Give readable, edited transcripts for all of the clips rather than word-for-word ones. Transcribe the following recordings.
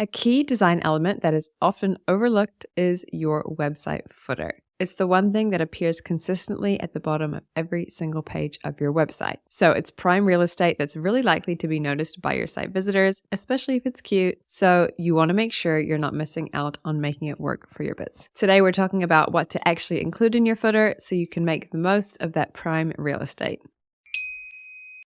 A key design element that is often overlooked is your website footer. It's the one thing that appears consistently at the bottom of every single page of your website. So it's prime real estate that's really likely to be noticed by your site visitors, especially if it's cute. So you want to make sure you're not missing out on making it work for your biz. Today, we're talking about what to actually include in your footer so you can make the most of that prime real estate.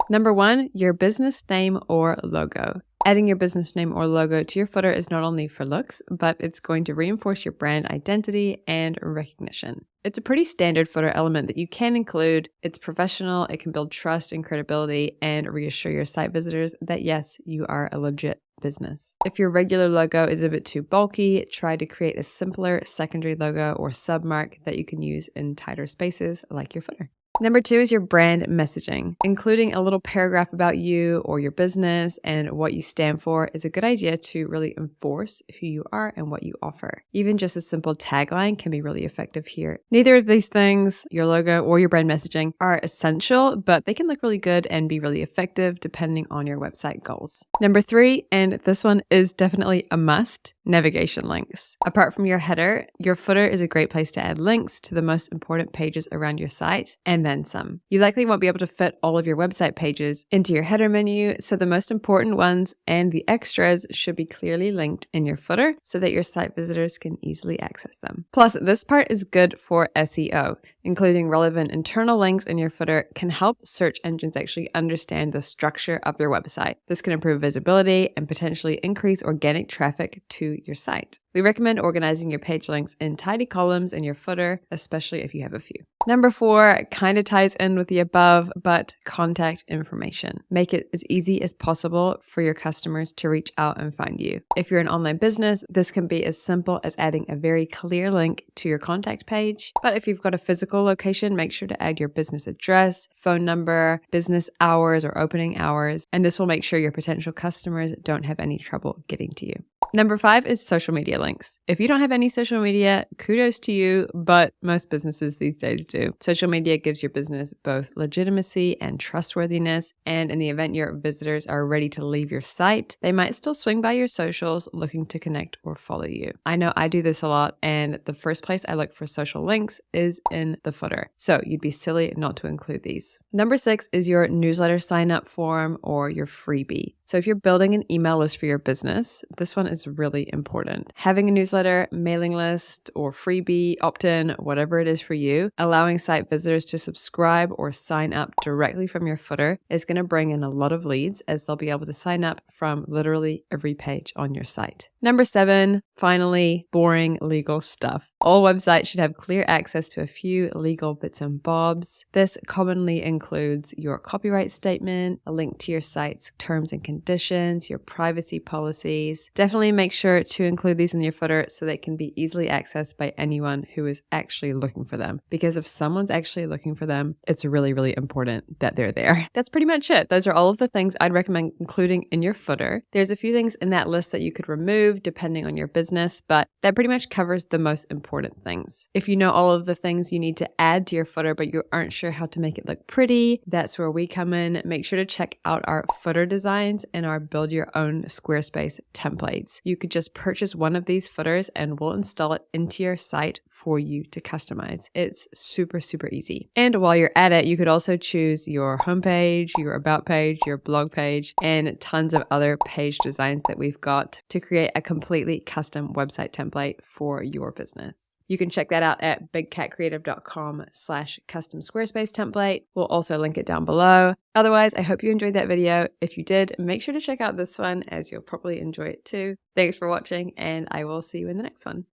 Number 1, your business name or logo. Adding your business name or logo to your footer is not only for looks, but it's going to reinforce your brand identity and recognition. It's a pretty standard footer element that you can include. It's professional, it can build trust and credibility, and reassure your site visitors that yes, you are a legit business. If your regular logo is a bit too bulky, try to create a simpler secondary logo or submark that you can use in tighter spaces like your footer. Number 2 is your brand messaging. Including a little paragraph about you or your business and what you stand for is a good idea to really enforce who you are and what you offer. Even just a simple tagline can be really effective here. Neither of these things, your logo or your brand messaging, are essential, but they can look really good and be really effective depending on your website goals. Number 3, and this one is definitely a must, navigation links. Apart from your header, your footer is a great place to add links to the most important pages around your site and then some. You likely won't be able to fit all of your website pages into your header menu, so the most important ones and the extras should be clearly linked in your footer so that your site visitors can easily access them. Plus, this part is good for SEO. Including relevant internal links in your footer can help search engines actually understand the structure of your website. This can improve visibility and potentially increase organic traffic to your site. We recommend organizing your page links in tidy columns in your footer, especially if you have a few. Number 4 kind of ties in with the above, but contact information. Make it as easy as possible for your customers to reach out and find you. If you're an online business, this can be as simple as adding a very clear link to your contact page. But if you've got a physical location, make sure to add your business address, phone number, business hours or opening hours, and this will make sure your potential customers don't have any trouble getting to you. Number 5 is social media links. If you don't have any social media, kudos to you, but most businesses these days do. Social media gives your business both legitimacy and trustworthiness, and in the event your visitors are ready to leave your site, they might still swing by your socials looking to connect or follow you. I know I do this a lot, and the first place I look for social links is in the footer, so you'd be silly not to include these. Number 6 is your newsletter sign-up form or your freebie. So if you're building an email list for your business, this one is really important. Having a newsletter, mailing list, or freebie, opt-in, whatever it is for you, allowing site visitors to subscribe or sign up directly from your footer is going to bring in a lot of leads as they'll be able to sign up from literally every page on your site. Number 7, finally, boring legal stuff. All websites should have clear access to a few legal bits and bobs. This commonly includes your copyright statement, a link to your site's terms and conditions, your privacy policies. Definitely make sure to include these in your footer so they can be easily accessed by anyone who is actually looking for them. Because if someone's actually looking for them, it's really, really important that they're there. That's pretty much it. Those are all of the things I'd recommend including in your footer. There's a few things in that list that you could remove depending on your business, but that pretty much covers the most important things. If you know all of the things you need to add to your footer, but you aren't sure how to make it look pretty, that's where we come in. Make sure to check out our footer designs and our build your own Squarespace templates. You could just purchase one of these footers and we'll install it into your site for you to customize. It's super, super easy. And while you're at it, you could also choose your homepage, your about page, your blog page, and tons of other page designs that we've got to create a completely custom website template for your business. You can check that out at bigcatcreative.com/custom Squarespace template. We'll also link it down below. Otherwise, I hope you enjoyed that video. If you did, make sure to check out this one as you'll probably enjoy it too. Thanks for watching, and I will see you in the next one.